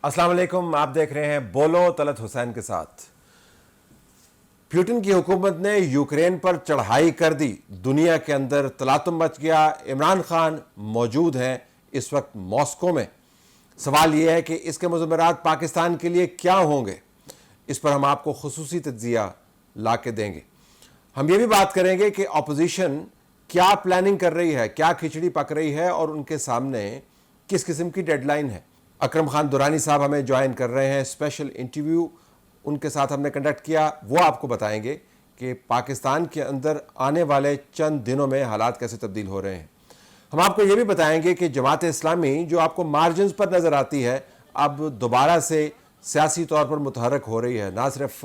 السلام علیکم، آپ دیکھ رہے ہیں بولو طلعت حسین کے ساتھ۔ پیوٹن کی حکومت نے یوکرین پر چڑھائی کر دی، دنیا کے اندر تلاطم مچ گیا۔ عمران خان موجود ہیں اس وقت ماسکو میں۔ سوال یہ ہے کہ اس کے مضمرات پاکستان کے لیے کیا ہوں گے، اس پر ہم آپ کو خصوصی تجزیہ لا کے دیں گے۔ ہم یہ بھی بات کریں گے کہ اپوزیشن کیا پلاننگ کر رہی ہے، کیا کھچڑی پک رہی ہے اور ان کے سامنے کس قسم کی ڈیڈ لائن ہے۔ اکرم خان دورانی صاحب ہمیں جوائن کر رہے ہیں، اسپیشل انٹرویو ان کے ساتھ ہم نے کنڈکٹ کیا، وہ آپ کو بتائیں گے کہ پاکستان کے اندر آنے والے چند دنوں میں حالات کیسے تبدیل ہو رہے ہیں۔ ہم آپ کو یہ بھی بتائیں گے کہ جماعت اسلامی جو آپ کو مارجنز پر نظر آتی ہے، اب دوبارہ سے سیاسی طور پر متحرک ہو رہی ہے۔ نہ صرف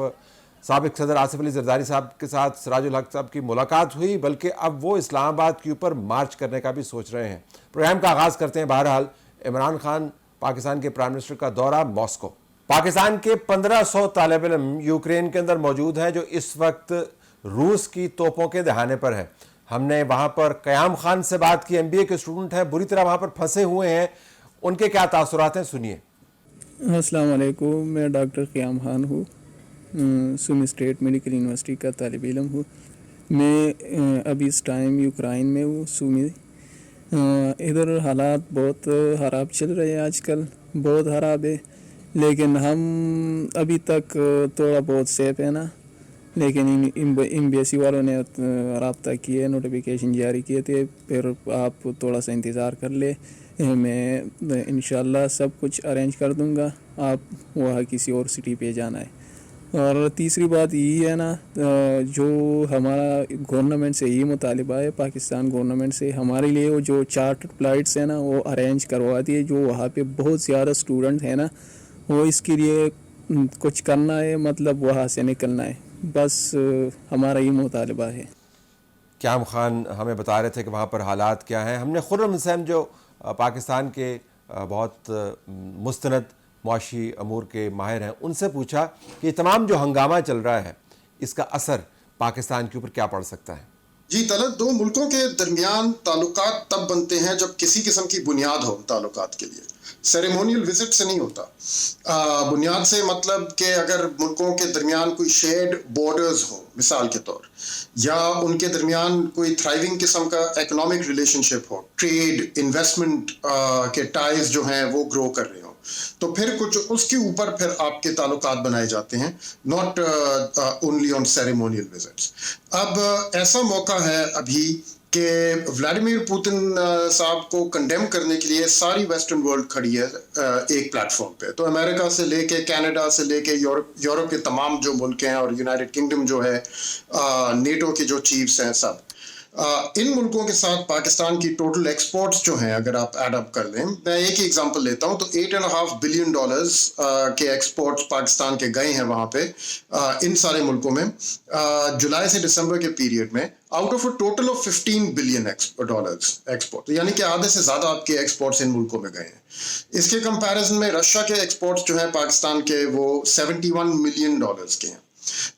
سابق صدر آصف علی زرداری صاحب کے ساتھ سراج الحق صاحب کی ملاقات ہوئی، بلکہ اب وہ اسلام آباد کے اوپر مارچ کرنے کا بھی سوچ رہے ہیں۔ پروگرام کا آغاز کرتے ہیں بہرحال عمران خان پاکستان کے پرائم منسٹر کا دورہ ماسکو۔ پاکستان کے 1500 طالب علم یوکرین کے اندر موجود ہیں جو اس وقت روس کی توپوں کے دہانے پر ہے۔ ہم نے وہاں پر قیام خان سے بات کی، MBA کے اسٹوڈنٹ ہیں، بری طرح وہاں پر پھنسے ہوئے ہیں، ان کے کیا تاثرات ہیں، سنیے۔ السلام علیکم، میں ڈاکٹر قیام خان ہوں، سومی اسٹیٹ میڈیکل یونیورسٹی کا طالب علم ہوں۔ میں ابھی اس ٹائم یوکرائن میں ہوں، سومی۔ ادھر حالات بہت خراب چل رہے ہیں، آج کل بہت خراب ہے، لیکن ہم ابھی تک تھوڑا بہت سیف ہے نا۔ لیکن ایمبیسی والوں نے رابطہ کیے، نوٹیفیکیشن جاری کیے تھے، پھر آپ تھوڑا سا انتظار کر لے، میں انشاءاللہ سب کچھ ارینج کر دوں گا، آپ وہاں کسی اور سٹی پہ جانا ہے۔ اور تیسری بات یہ ہے نا، جو ہمارا گورنمنٹ سے یہ مطالبہ ہے، پاکستان گورنمنٹ سے ہمارے لیے وہ جو چارٹر فلائٹس ہیں نا وہ ارینج کروا دیے، جو وہاں پہ بہت زیادہ اسٹوڈنٹ ہیں نا، وہ اس کے لیے کچھ کرنا ہے، مطلب وہاں سے نکلنا ہے، بس ہمارا یہ مطالبہ ہے۔ قیام خان ہمیں بتا رہے تھے کہ وہاں پر حالات کیا ہیں۔ ہم نے خرم حسین جو پاکستان کے بہت مستند معاشی امور کے ماہر ہیں، ان سے پوچھا کہ یہ تمام جو ہنگامہ چل رہا ہے، اس کا اثر پاکستان کے اوپر کیا پڑ سکتا ہے؟ جی طلعت، دو ملکوں کے درمیان تعلقات تب بنتے ہیں جب کسی قسم کی بنیاد ہو تعلقات کے لیے۔ سیریمونیل وزٹ سے نہیں ہوتا۔ بنیاد سے مطلب کہ اگر ملکوں کے درمیان کوئی شیئرڈ بارڈرز ہو، مثال کے طور، یا ان کے درمیان کوئی تھرائیونگ قسم کا اکنامک ریلیشن شپ ہو، ٹریڈ انویسٹمنٹ کے ٹائز جو ہیں وہ گرو کر رہے ہوں، تو پھر کچھ اس کے اوپر پھر آپ کے تعلقات بنائے جاتے ہیں، not only on ceremonial visits. اب ایسا موقع ہے ابھی کہ ولاڈیمیر پوتن صاحب کو کنڈیم کرنے کے لیے ساری ویسٹرن ورلڈ کھڑی ہے ایک پلیٹ فارم پہ۔ تو امریکہ سے لے کے کینیڈا سے لے کے یورپ کے تمام جو ملک ہیں، اور یونائٹڈ کنگڈم جو ہے، نیٹو کے جو چیفز ہیں، سب ان ملکوں کے ساتھ پاکستان کی ٹوٹل ایکسپورٹس جو ہیں، اگر آپ ایڈ اپ کر لیں، میں ایک ہی ایگزامپل لیتا ہوں، تو $8.5 بلین کے ایکسپورٹس پاکستان کے گئے ہیں وہاں پہ، ان سارے ملکوں میں جولائی سے دسمبر کے پیریڈ میں، out of a total of $15 billion export, یعنی کہ آدھے سے زیادہ آپ کے ایکسپورٹس ان ملکوں میں گئے ہیں۔ اس کے کمپیریزن میں رشیا کے ایکسپورٹس جو ہیں پاکستان کے، وہ $71 ملین کے ہیں۔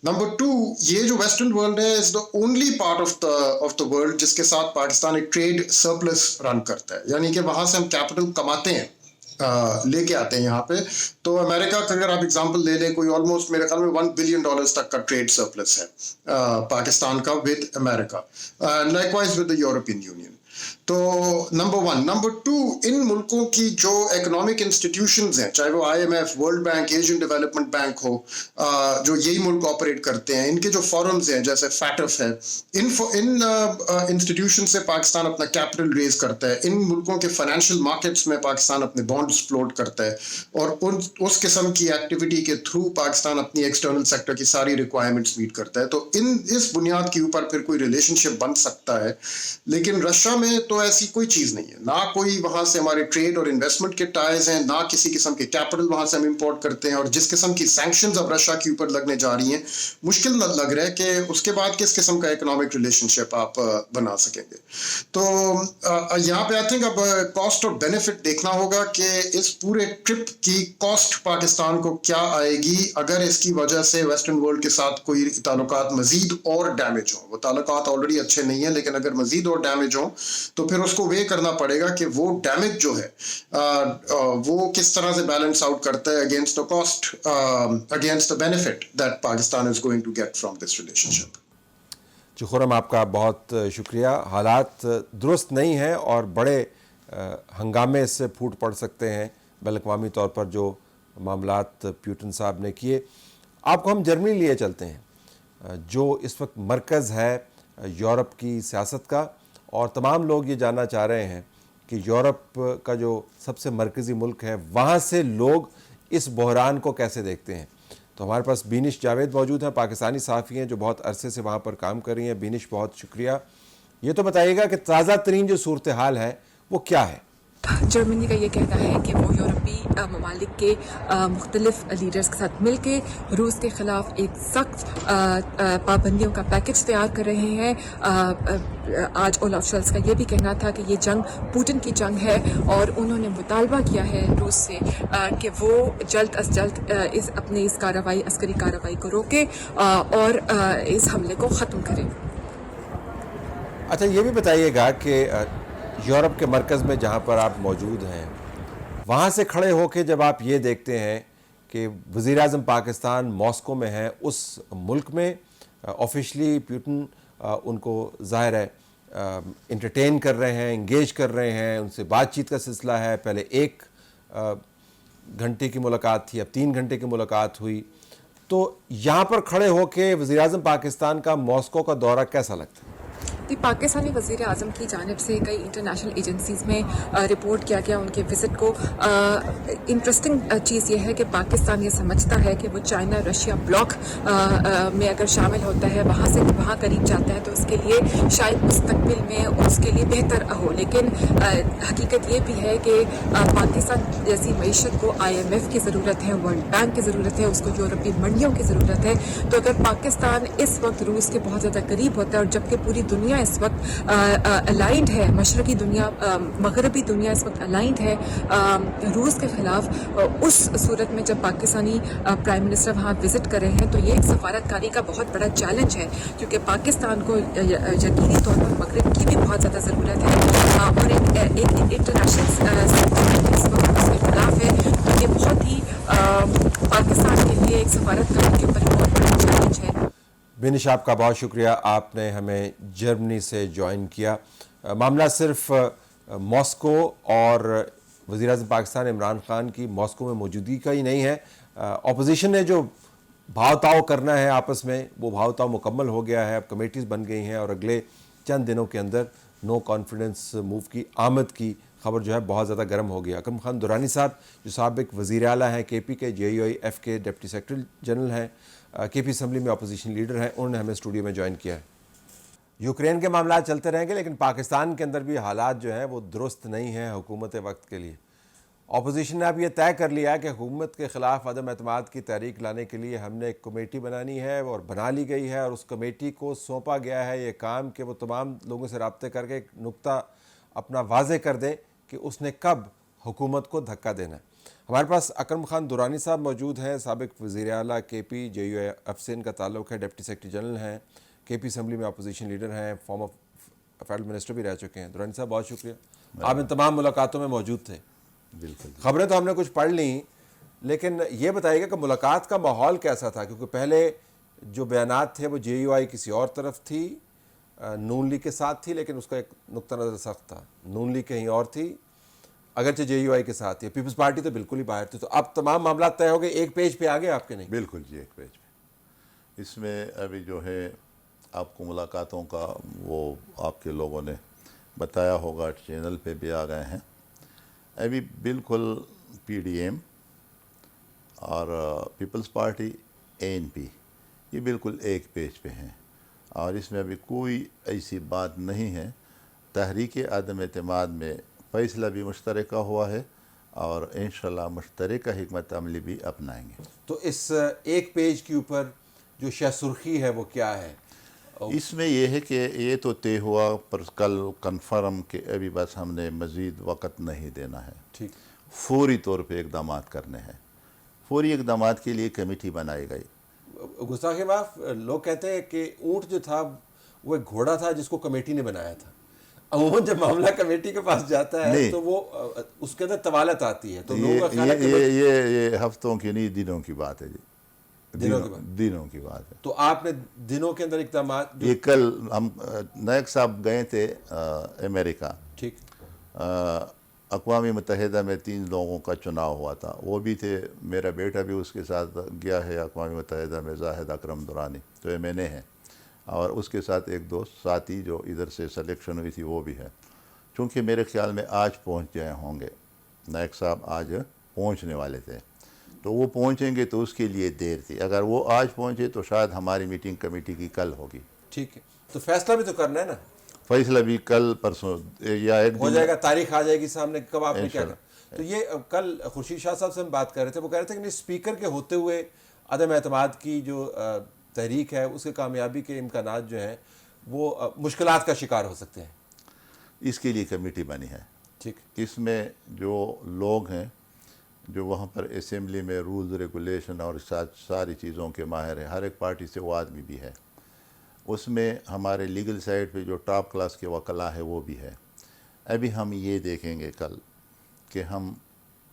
نمبر 2، یہ جو ویسٹرن ورلڈ ہے، is the only part of the world جس کے ساتھ پاکستان ایک ٹریڈ سرپلس رن کرتا ہے، یعنی کہ وہاں سے ہم کیپٹل کماتے ہیں، لے کے آتے ہیں یہاں پہ۔ تو امریکہ کا اگر آپ ایگزامپل لے لیں، کوئی آلموسٹ میرے خیال میں $1 بلین تک کا ٹریڈ سرپلس ہے پاکستان کا ود امریکہ، like wise with the European Union. تو نمبر 1۔ نمبر 2، ان ملکوں کی جو اکنامک انسٹیٹیوشنز ہیں، چاہے وہ IMF، World Bank, Asian Development Bank ہو، جو یہی ملک آپریٹ کرتے ہیں، ان کے جو فورمز ہیں جیسے فیٹف ہے، ان انسٹیٹیوشن سے پاکستان اپنا کیپٹل ریز کرتا ہے، ان ملکوں کے فائنینشیل مارکیٹس میں پاکستان اپنے بانڈز فلوٹ کرتا ہے، اور اس قسم کی ایکٹیویٹی کے تھرو پاکستان اپنی ایکسٹرنل سیکٹر کی ساری ریکوائرمنٹس میٹ کرتا ہے۔ تو اس بنیاد کے اوپر پھر کوئی ریلیشن شپ بن سکتا ہے، لیکن رشیا میں تو ایسی کوئی چیز نہیں ہے، نہ کوئی وہاں سے ہمارے ٹریڈ اور انویسٹمنٹ کے ٹائز ہیں، نہ کسی قسم کے کیپٹل وہاں سے ہم امپورٹ کرتے ہیں، اور جس قسم کی سینکشنز اب رشیا کے اوپر لگنے جا رہی ہیں، مشکل لگ رہا ہے کہ اس کے بعد کس قسم کا اکنامک ریلیشن شپ آپ بنا سکیں گے۔ تو یہاں پہ آئی تھنک اب کاسٹ اور بینیفٹ دیکھنا ہوگا کہ اس پورے ٹرپ کی کاسٹ پاکستان کو کیا آئے گی اگر اس کی وجہ سے ویسٹرن ورلڈ کے ساتھ کوئی تعلقات مزید اور ڈیمیج ہوں۔ وہ تعلقات آلریڈی اچھے نہیں ہیں، لیکن اگر مزید اور ڈیمیج ہوں تو تو پھر اس کو وے کرنا پڑے گا کہ وہ ڈیمیج جو ہے وہ کس طرح سے بیلنس آؤٹ کرتا ہے against the cost, against the benefit that Pakistan is going to get from this relationship. جی خرم, آپ کا بہت شکریہ. حالات درست نہیں ہیں اور بڑے ہنگامے اس سے پھوٹ پڑ سکتے ہیں بین الاقوامی طور پر جو معاملات پیوٹن صاحب نے کیے. آپ کو ہم جرمنی لیے چلتے ہیں جو اس وقت مرکز ہے یورپ کی سیاست کا, اور تمام لوگ یہ جاننا چاہ رہے ہیں کہ یورپ کا جو سب سے مرکزی ملک ہے وہاں سے لوگ اس بحران کو کیسے دیکھتے ہیں. تو ہمارے پاس بینش جاوید موجود ہیں, پاکستانی صحافی ہیں جو بہت عرصے سے وہاں پر کام کر رہی ہیں. بینش, بہت شکریہ. یہ تو بتائیے گا کہ تازہ ترین جو صورتحال ہے وہ کیا ہے؟ جرمنی کا یہ کہنا ہے کہ وہ یورپی ممالک کے مختلف لیڈرز کے ساتھ مل کے روس کے خلاف ایک سخت پابندیوں کا پیکج تیار کر رہے ہیں. آج اولاف شولز کا یہ بھی کہنا تھا کہ یہ جنگ پوٹن کی جنگ ہے, اور انہوں نے مطالبہ کیا ہے روس سے کہ وہ جلد از جلد اپنی اس کارروائی, عسکری کارروائی کو روکے اور اس حملے کو ختم کرے. اچھا, یہ بھی بتائیے گا کہ یورپ کے مرکز میں جہاں پر آپ موجود ہیں وہاں سے کھڑے ہو کے جب آپ یہ دیکھتے ہیں کہ وزیر اعظم پاکستان ماسکو میں ہیں, اس ملک میں آفیشلی پیوٹن ان کو ظاہر ہے انٹرٹین کر رہے ہیں, انگیج کر رہے ہیں, ان سے بات چیت کا سلسلہ ہے. پہلے 1 گھنٹے کی ملاقات تھی, اب 3 گھنٹے کی ملاقات ہوئی. تو یہاں پر کھڑے ہو کے وزیر اعظم پاکستان کا ماسکو کا دورہ کیسا لگتا ہے؟ پاکستانی وزیر اعظم کی جانب سے کئی انٹرنیشنل ایجنسیز میں رپورٹ کیا گیا ان کے وزٹ کو. انٹرسٹنگ چیز یہ ہے کہ پاکستان یہ سمجھتا ہے کہ وہ چائنا رشیا بلاک میں اگر شامل ہوتا ہے, وہاں قریب جاتا ہے تو اس کے لیے شاید مستقبل میں اس کے لیے بہتر ہو. لیکن حقیقت یہ بھی ہے کہ پاکستان جیسی معیشت کو IMF کی ضرورت ہے, ورلڈ بینک کی ضرورت ہے, اس کو یورپی منڈیوں کی ضرورت ہے. تو اگر پاکستان اس وقت روس کے بہت زیادہ قریب ہوتا ہے, اور جبکہ پوری دنیا اس وقت الائنڈ ہے, مشرقی دنیا, مغربی دنیا اس وقت الائنڈ ہے روس کے خلاف, اس صورت میں جب پاکستانی پرائم منسٹر وہاں وزٹ کر رہے ہیں تو یہ ایک سفارتکاری کا بہت بڑا چیلنج ہے, کیونکہ پاکستان کو یقینی طور پر مغرب کی بھی بہت زیادہ ضرورت ہے, اور ایک انٹرنیشنل اس وقت اس کے خلاف ہے. تو یہ بہت ہی پاکستان کے لیے ایک سفارتکاری کے اوپر بہت بڑا چیلنج ہے. بینش, آپ کا بہت شکریہ, آپ نے ہمیں جرمنی سے جوائن کیا. معاملہ صرف ماسکو اور وزیر اعظم پاکستان عمران خان کی ماسکو میں موجودگی کا ہی نہیں ہے. اپوزیشن نے جو بھاؤ تاؤ کرنا ہے آپس میں, وہ بھاؤ تاؤ مکمل ہو گیا ہے. اب کمیٹیز بن گئی ہیں اور اگلے چند دنوں کے اندر نو کانفیڈنس موو کی آمد کی خبر جو ہے بہت زیادہ گرم ہو گیا. اکرم خان درانی صاحب جو سابق وزیر اعلیٰ ہیں KP کے, JUIF کے ڈپٹی سیکرٹری جنرل ہیں, KP اسمبلی میں اپوزیشن لیڈر ہیں, انہوں نے ہمیں اسٹوڈیو میں جوائن کیا ہے. یوکرین کے معاملات چلتے رہیں گے, لیکن پاکستان کے اندر بھی حالات جو ہیں وہ درست نہیں ہیں حکومت وقت کے لیے. اپوزیشن نے اب یہ طے کر لیا کہ حکومت کے خلاف عدم اعتماد کی تحریک لانے کے لیے ہم نے ایک کمیٹی بنانی ہے, اور بنا لی گئی ہے, اور اس کمیٹی کو سونپا گیا ہے یہ کام کہ وہ تمام لوگوں سے رابطے کر کے ایک نقطہ اپنا واضح کر دیں کہ اس نے کب حکومت کو دھکا دینا ہے. ہمارے پاس اکرم خان درانی صاحب موجود ہیں, سابق وزیر اعلیٰ KP, JUIF سے ان کا تعلق ہے, ڈپٹی سیکرٹری جنرل ہیں, KP اسمبلی میں اپوزیشن لیڈر ہیں, فارمر فیڈرل منسٹر بھی رہ چکے ہیں. درانی صاحب بہت شکریہ, آپ ان تمام ملاقاتوں میں موجود تھے. بالکل, خبریں تو ہم نے کچھ پڑھ لیں, لیکن یہ بتائیے گا کہ ملاقات کا ماحول کیسا تھا, کیونکہ پہلے جو بیانات تھے وہ JUI کسی اور طرف تھی, نون لیگ کے ساتھ تھی, لیکن اس کا ایک نقطہ نظر سخت تھا. نون لیگ کہیں اور تھی, اگرچہ JUI کے ساتھ تھی. پیپلز پارٹی تو بالکل ہی باہر تھی. تو اب تمام معاملات طے ہو گئے, ایک پیج پہ آ گئے آپ کے؟ نہیں بالکل جی, ایک پیج پہ. اس میں ابھی جو ہے آپ کو ملاقاتوں کا وہ آپ کے لوگوں نے بتایا ہوگا, چینل پہ بھی آ گئے ہیں. ابھی بالکل PDM اور پیپلز پارٹی ANP یہ بالکل ایک پیج پہ ہیں, اور اس میں ابھی کوئی ایسی بات نہیں ہے. تحریک عدم اعتماد میں فیصلہ بھی مشترکہ ہوا ہے, اور انشاءاللہ مشترکہ حکمت عملی بھی اپنائیں گے. تو اس ایک پیج کے اوپر جو شہ سرخی ہے وہ کیا ہے؟ اس میں یہ ہے کہ یہ تو طے ہوا, پر کل کنفرم کہ ابھی بس ہم نے مزید وقت نہیں دینا ہے, ٹھیک, فوری طور پہ اقدامات کرنے ہیں. فوری اقدامات کے لیے کمیٹی بنائی گئی. گستاخی معاف, لوگ کہتے ہیں کہ اونٹ جو تھا وہ ایک گھوڑا تھا جس کو کمیٹی نے بنایا تھا. عموماً جب معاملہ کمیٹی کے پاس جاتا ہے تو وہ اس کے اندر طوالت آتی ہے تو لوگوں کا خیال ہے یہ ہفتوں کی نہیں دنوں کی بات ہے جی، دنوں کی بات ہے. تو آپ نے دنوں کے اندر اقدامات یہ کل ہم نائک صاحب گئے تھے امریکہ، ٹھیک اقوام متحدہ میں 3 لوگوں کا چناؤ ہوا تھا، وہ بھی تھے، میرا بیٹا بھی اس کے ساتھ گیا ہے اقوام متحدہ میں، زاہد اکرم درانی جو MNA ہیں، اور اس کے ساتھ ایک دوست ساتھی جو ادھر سے سلیکشن ہوئی تھی وہ بھی ہے. چونکہ میرے خیال میں آج پہنچ گئے ہوں گے، نائک صاحب آج پہنچنے والے تھے، تو وہ پہنچیں گے تو اس کے لیے دیر تھی. اگر وہ آج پہنچے تو شاید ہماری میٹنگ کمیٹی کی کل ہوگی. ٹھیک ہے، تو فیصلہ بھی تو کرنا ہے نا، فیصلہ بھی کل پرسوں یا ایک ہو دن جائے گا، تاریخ آ جائے گی سامنے کب آپ نے کیا کہا. تو یہ کل خورشید شاہ صاحب سے ہم بات کر رہے تھے، وہ کہہ رہے تھے کہ اسپیکر کے ہوتے ہوئے عدم اعتماد کی جو تحریک ہے اس کے کامیابی کے امکانات جو ہیں وہ مشکلات کا شکار ہو سکتے ہیں. اس کے لیے کمیٹی بنی ہے. ٹھیک، اس میں جو لوگ ہیں جو وہاں پر اسمبلی میں رولز ریگولیشن اور ساری چیزوں کے ماہر ہیں، ہر ایک پارٹی سے وہ آدمی بھی ہے. اس میں ہمارے لیگل سائڈ پہ جو ٹاپ کلاس کے وکلاء ہے وہ بھی ہے. ابھی ہم یہ دیکھیں گے کل کہ ہم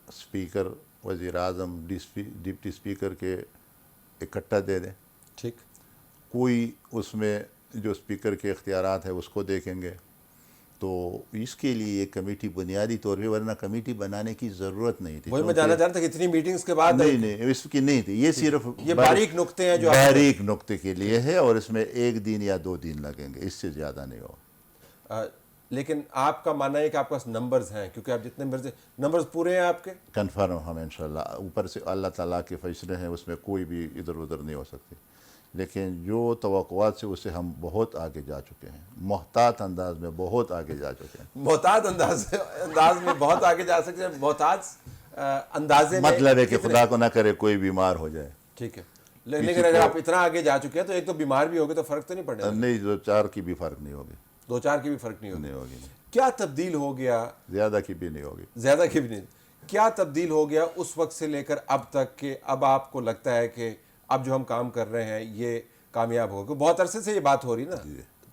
اسپیکر، وزیر اعظم، ڈپٹی اسپیکر کے اکٹھا دے دیں. ٹھیک، کوئی اس میں جو اسپیکر کے اختیارات ہیں اس کو دیکھیں گے. تو اس کے لیے یہ کمیٹی بنیادی طور پہ، ورنہ کمیٹی بنانے کی ضرورت نہیں تھی. وہی میں جاننا چاہتا تھا کہ اتنی میٹنگز کے بعد نہیں اس کی نہیں تھی، یہ صرف یہ باریک نقطے ہیں جو باریک نقطے کے لیے ہے، اور اس میں 1 دن یا 2 دن لگیں گے، اس سے زیادہ نہیں ہو. لیکن آپ کا ماننا ہے کہ آپ کے پاس نمبرز ہیں، کیونکہ آپ جتنے نمبرز پورے ہیں آپ کے؟ کنفرم ہم انشاءاللہ، اوپر سے اللہ تعالیٰ کے فیصلے ہیں، اس میں کوئی بھی ادھر ادھر نہیں ہو سکتی. لیکن جو توقعات سے اسے ہم بہت آگے جا چکے ہیں، محتاط انداز میں بہت آگے جا چکے ہیں. محتاط انداز میں بہت آگے جا سکتے ہیں. محتاط اندازے میں مطلب ہے کہ خدا کو نہ کرے کوئی بیمار ہو جائے. ٹھیک ہے، لیکن اگر آپ اتنا آگے جا چکے ہیں تو ایک تو بیمار بھی ہوگے تو فرق تو نہیں پڑنے والا. نہیں، 2-4 کی بھی فرق نہیں ہوگی. 2-4 کی بھی فرق نہیں نہیں ہوگی. ہوگی. کیا تبدیل ہو گیا؟ زیادہ کی بھی نہیں ہوگی. زیادہ کی بھی نہیں. کیا تبدیل ہو گیا اس وقت سے لے کر اب تک کہ اب آپ کو لگتا ہے کہ اب جو ہم کام کر رہے ہیں یہ کامیاب ہوگا؟ بہت عرصے سے یہ بات ہو رہی نا.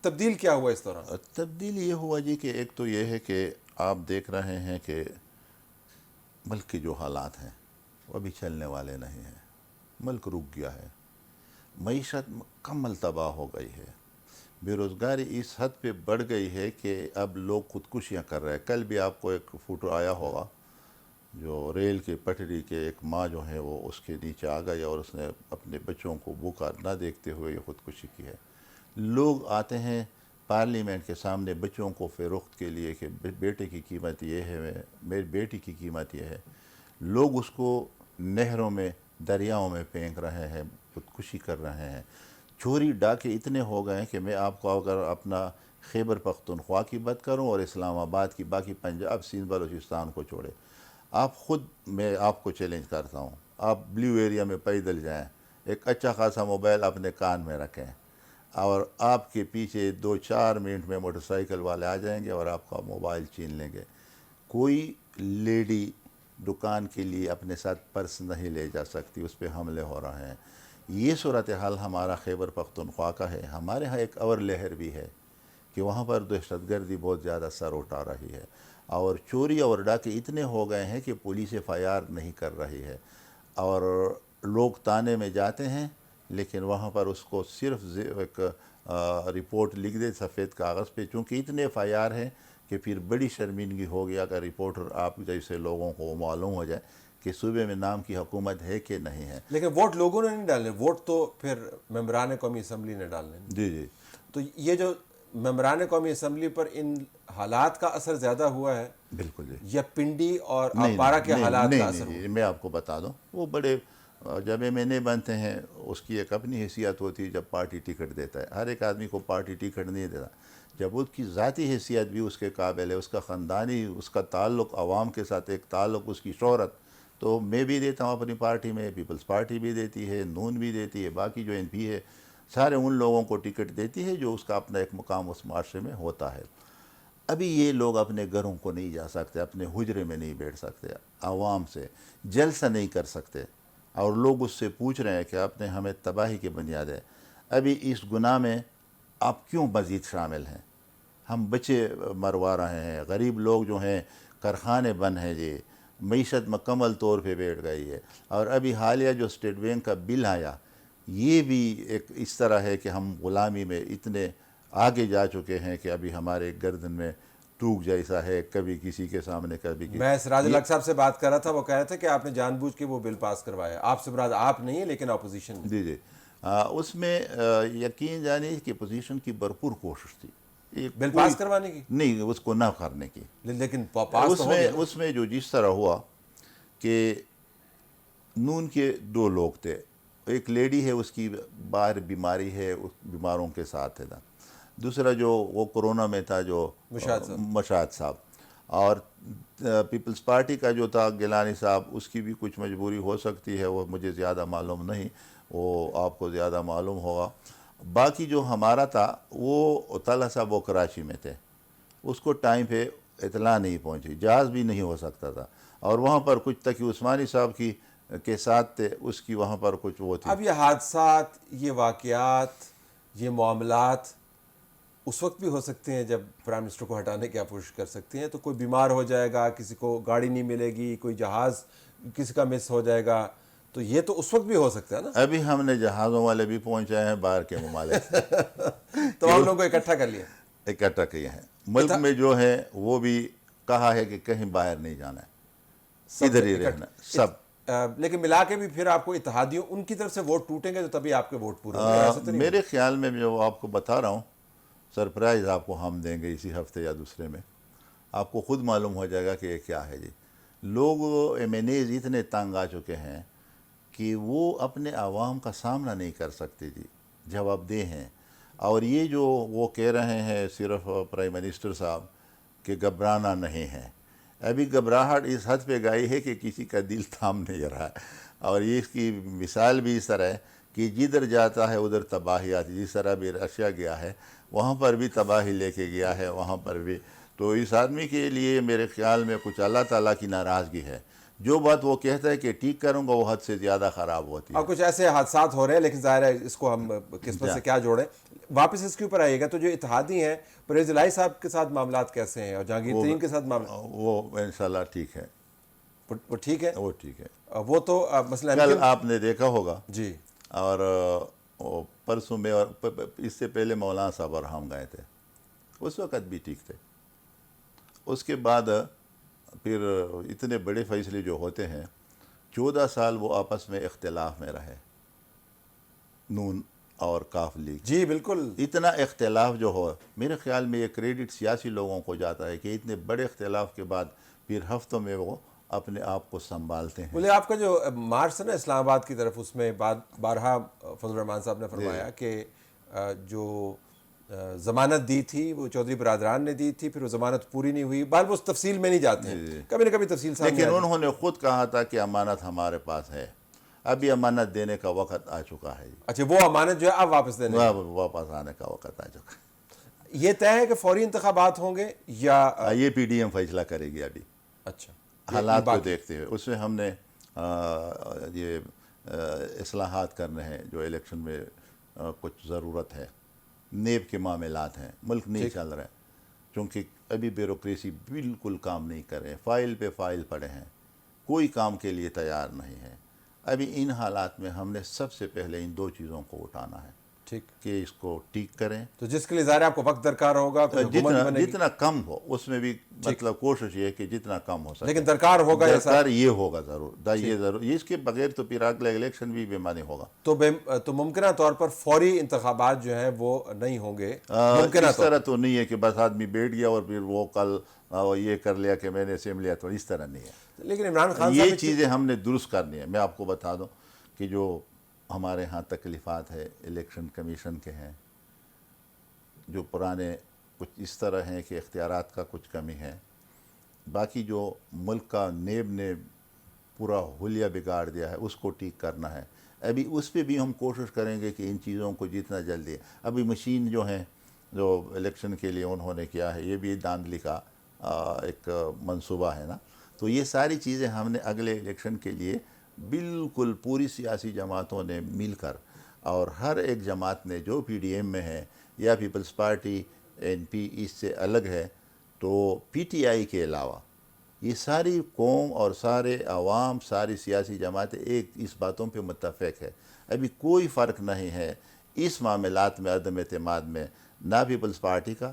تبدیل کیا ہوا اس دوران؟ تبدیل یہ ہوا جی کہ ایک تو یہ ہے کہ آپ دیکھ رہے ہیں کہ ملک کے جو حالات ہیں وہ ابھی چلنے والے نہیں ہیں. ملک رک گیا ہے، معیشت مکمل تباہ ہو گئی ہے، بے روزگاری اس حد پہ بڑھ گئی ہے کہ اب لوگ خودکشیاں کر رہے ہیں. کل بھی آپ کو ایک فوٹو آیا ہوگا جو ریل کے پٹری کے ایک ماں جو ہے وہ اس کے نیچے آ گئی اور اس نے اپنے بچوں کو بھوکا نہ دیکھتے ہوئے یہ خودکشی کی ہے. لوگ آتے ہیں پارلیمنٹ کے سامنے بچوں کو فروخت کے لیے کہ بیٹے کی قیمت یہ ہے، میری بیٹی کی قیمت یہ ہے. لوگ اس کو نہروں میں، دریاؤں میں پھینک رہے ہیں، خودکشی کر رہے ہیں. چوری ڈاکے اتنے ہو گئے ہیں کہ میں آپ کو اگر اپنا خیبر پختونخوا کی بات کروں اور اسلام آباد کی، باقی پنجاب، سندھ، بلوچستان کو چھوڑے، آپ خود، میں آپ کو چیلنج کرتا ہوں، آپ بلیو ایریا میں پیدل جائیں، ایک اچھا خاصا موبائل اپنے کان میں رکھیں اور آپ کے پیچھے 2-4 منٹ میں موٹر سائیکل والے آ جائیں گے اور آپ کا موبائل چھین لیں گے. کوئی لیڈی دکان کے لیے اپنے ساتھ پرس نہیں لے جا سکتی، اس پہ حملے ہو رہے ہیں. یہ صورتحال ہمارا خیبر پختونخوا کا ہے. ہمارے ہاں ایک اور لہر بھی ہے کہ وہاں پر دہشت گردی بہت زیادہ سر اٹھا رہی ہے اور چوری اور ڈاکے اتنے ہو گئے ہیں کہ پولیس FIR نہیں کر رہی ہے اور لوگ تانے میں جاتے ہیں لیکن وہاں پر اس کو صرف ایک رپورٹ لکھ دے سفید کاغذ پہ. چونکہ اتنے FIR ہیں کہ پھر بڑی شرمندگی ہو گیا اگر رپورٹر آپ جیسے لوگوں کو معلوم ہو جائے کہ صوبے میں نام کی حکومت ہے کہ نہیں ہے. لیکن ووٹ لوگوں نے نہیں ڈالنے، ووٹ تو پھر ممبران قومی اسمبلی نے ڈالنے. جی جی. تو یہ جو ممبران قومی اسمبلی پر ان حالات کا اثر زیادہ ہوا ہے بالکل جی، یا پنڈی اور آپارا کے حالات کا اثر ہوا؟ میں آپ کو بتا دوں، وہ بڑے جب MNA بنتے ہیں اس کی ایک اپنی حیثیت ہوتی ہے. جب پارٹی ٹکٹ دیتا ہے، ہر ایک آدمی کو پارٹی ٹکٹ نہیں دیتا. جب اس کی ذاتی حیثیت بھی اس کے قابل ہے، اس کا خاندانی، اس کا تعلق عوام کے ساتھ ایک تعلق، اس کی شہرت، تو میں بھی دیتا ہوں اپنی پارٹی میں، پیپلز پارٹی بھی دیتی ہے، نون بھی دیتی ہے، باقی جو MP ہے سارے ان لوگوں کو ٹکٹ دیتی ہے جو اس کا اپنا ایک مقام اس معاشرے میں ہوتا ہے. ابھی یہ لوگ اپنے گھروں کو نہیں جا سکتے، اپنے حجرے میں نہیں بیٹھ سکتے، عوام سے جلسہ نہیں کر سکتے اور لوگ اس سے پوچھ رہے ہیں کہ آپ نے ہمیں تباہی کی بنیاد ہے. ابھی اس گناہ میں آپ کیوں مزید شامل ہیں؟ ہم بچے مروا رہے ہیں، غریب لوگ جو ہیں کارخانے بند ہیں جی، معیشت مکمل طور پہ بیٹھ گئی ہے. اور ابھی حالیہ جو اسٹیٹ بینک کا بل آیا یہ بھی ایک اس طرح ہے کہ ہم غلامی میں اتنے آگے جا چکے ہیں کہ ابھی ہمارے گردن میں ٹوک جیسا ہے، کبھی کسی کے سامنے کبھی کسی. میں سراج الحق صاحب سے بات کر رہا تھا، وہ کہہ رہے تھے کہ آپ نے جان بوجھ کے وہ بل پاس کروایا. آپ سے مراد آپ نہیں ہے لیکن اپوزیشن. جی جی اس میں یقین جانیے کہ اپوزیشن کی بھرپور کوشش تھی بل پاس کروانے کی، نہیں اس کو نہ کرنے کی. لیکن پاس تو ہو گیا. اس میں جو جس طرح ہوا کہ نون کے 2 لوگ تھے، ایک لیڈی ہے اس کی باہر بیماری ہے، اس بیماروں کے ساتھ ہے نا. دوسرا جو وہ کرونا میں تھا جو مشاہد صاحب، اور پیپلز پارٹی کا جو تھا گیلانی صاحب، اس کی بھی کچھ مجبوری ہو سکتی ہے، وہ مجھے زیادہ معلوم نہیں، وہ آپ کو زیادہ معلوم ہوگا. باقی جو ہمارا تھا وہ طلحہ صاحب وہ کراچی میں تھے، اس کو ٹائم پہ اطلاع نہیں پہنچی، جہاز بھی نہیں ہو سکتا تھا. اور وہاں پر کچھ تقی عثمانی صاحب کی کے ساتھ تھے، اس کی وہاں پر کچھ وہ تھی. اب یہ حادثات، یہ واقعات، یہ معاملات اس وقت بھی ہو سکتے ہیں جب پرائم منسٹر کو ہٹانے کی آپ کوشش کر سکتے ہیں. تو کوئی بیمار ہو جائے گا، کسی کو گاڑی نہیں ملے گی، کوئی جہاز کسی کا مس ہو جائے گا، تو یہ تو اس وقت بھی ہو سکتا ہے نا. ابھی ہم نے جہازوں والے بھی پہنچائے ہیں باہر کے ممالک سے. تو ہم لوگوں کو اکٹھا کر لیا، اکٹھا کیے ہیں. ملک میں جو ہے وہ بھی کہا ہے کہ کہیں باہر نہیں جانا ہے، ادھر ہی رہنا سب. لیکن ملا کے بھی پھر آپ کو اتحادیوں ان کی طرف سے ووٹ ٹوٹیں گے تو تبھی آپ کے ووٹ پورے ہوں گے. میرے خیال میں جو آپ کو بتا رہا ہوں، سرپرائز آپ کو ہم دیں گے اسی ہفتے یا دوسرے میں. آپ کو خود معلوم ہو جائے گا کہ یہ کیا ہے جی. لوگ MNAs اتنے تنگ آ چکے ہیں کہ وہ اپنے عوام کا سامنا نہیں کر سکتے جی، جواب دہ ہیں. اور یہ جو وہ کہہ رہے ہیں صرف پرائم منسٹر صاحب کہ گھبرانا نہیں ہے، ابھی گھبراہٹ اس حد پہ گئی ہے کہ کسی کا دل تھام نہیں رہا ہے. اور یہ اس کی مثال بھی اس طرح ہے کہ جدھر جاتا ہے ادھر تباہی آتی. جس طرح بھی رشیا گیا ہے وہاں پر بھی تباہی لے کے گیا ہے، وہاں پر بھی. تو اس آدمی کے لیے میرے خیال میں کچھ اللہ تعالیٰ کی ناراضگی ہے. جو بات وہ کہتا ہے کہ ٹھیک کروں گا وہ حد سے زیادہ خراب ہوتی ہے. اور کچھ ایسے حادثات ہو رہے ہیں، لیکن ظاہر ہے اس کو ہم قسمت سے کیا جوڑیں. واپس اس کے اوپر آئیے گا تو جو اتحادی ہیں، پرویز الہی صاحب کے ساتھ معاملات کیسے ہیں اور جہانگیر ترین کے ساتھ معاملات؟ وہ انشاءاللہ ٹھیک ہے، وہ ٹھیک ہے، وہ ٹھیک ہے. وہ تو مثلا کل آپ نے دیکھا ہوگا جی، اور پرسوں میں اور اس سے پہلے مولانا صاحب اور ہم گئے تھے، اس وقت بھی ٹھیک تھے. اس کے بعد پھر اتنے بڑے فیصلے جو ہوتے ہیں، 14 سال وہ آپس میں اختلاف میں رہے، نون اور کاف لیگ. جی بالکل. اتنا اختلاف جو ہو، میرے خیال میں یہ کریڈٹ سیاسی لوگوں کو جاتا ہے کہ اتنے بڑے اختلاف کے بعد پھر ہفتوں میں وہ اپنے آپ کو سنبھالتے ہیں. بولے آپ کا جو مارچ ہے نا اسلام آباد کی طرف، اس میں بارہا فضل الرحمان صاحب نے فرمایا کہ جو ضمانت دی تھی وہ چودھری برادران نے دی تھی، پھر وہ ضمانت پوری نہیں ہوئی. بہرحال وہ اس تفصیل میں نہیں جاتے ہیں، کبھی نہ کبھی تفصیل سامنے لیکن انہوں نے خود کہا تھا کہ امانت ہمارے پاس ہے، ابھی امانت دینے کا وقت آ چکا ہے. اچھا، وہ امانت جو ہے اب واپس دینے واپس آنے کا وقت آ چکا ہے. یہ طے ہے کہ فوری انتخابات ہوں گے یا یہ PDM فیصلہ کرے گی ابھی. اچھا، حالات کو دیکھتے ہوئے. اس میں ہم نے یہ اصلاحات کرنے ہیں جو الیکشن میں کچھ ضرورت ہے، نیب کے معاملات ہیں، ملک نہیں چل رہے چونکہ ابھی بیوروکریسی بالکل کام نہیں کر رہے، فائل پہ فائل پڑے ہیں، کوئی کام کے لیے تیار نہیں ہے. ابھی ان حالات میں ہم نے سب سے پہلے ان 2 چیزوں کو اٹھانا ہے، ٹھیک، کہ اس کو ٹھیک کریں. تو جس کے لیے ظاہر آپ کو وقت درکار ہوگا، جتنا کم ہو اس میں بھی مطلب کوشش یہ ہے کہ جتنا کم ہو سکے، لیکن درکار ہوگا، یہ ہوگا ضرور، یہ ضرور. اس کے بغیر تو پھر اگلا الیکشن بھی بے معنی ہوگا. تو ممکنہ طور پر فوری انتخابات جو ہیں وہ نہیں ہوں گے. اس طرح تو نہیں ہے کہ بس آدمی بیٹھ گیا اور پھر وہ کل یہ کر لیا کہ میں نے سیم لیا، تو اس طرح نہیں ہے. لیکن عمران خان یہ چیزیں ہم نے درست کرنی ہے. میں آپ کو بتا دوں کہ جو ہمارے ہاں تکلیفات ہے الیکشن کمیشن کے ہیں، جو پرانے کچھ اس طرح ہیں کہ اختیارات کا کچھ کمی ہے. باقی جو ملک کا نیب نے پورا حلیہ بگاڑ دیا ہے اس کو ٹھیک کرنا ہے. ابھی اس پہ بھی ہم کوشش کریں گے کہ ان چیزوں کو جتنا جلدی، ابھی مشین جو ہیں جو الیکشن کے لیے انہوں نے کیا ہے، یہ بھی دھاندلی کا ایک منصوبہ ہے نا. تو یہ ساری چیزیں ہم نے اگلے الیکشن کے لیے بالکل پوری سیاسی جماعتوں نے مل کر، اور ہر ایک جماعت نے جو PDM میں ہے یا پیپلز پارٹی این پی اس سے الگ ہے، تو پی ٹی آئی کے علاوہ یہ ساری قوم اور سارے عوام، ساری سیاسی جماعتیں ایک اس باتوں پہ متفق ہے. ابھی کوئی فرق نہیں ہے اس معاملات میں عدم اعتماد میں، نہ پیپلز پارٹی کا.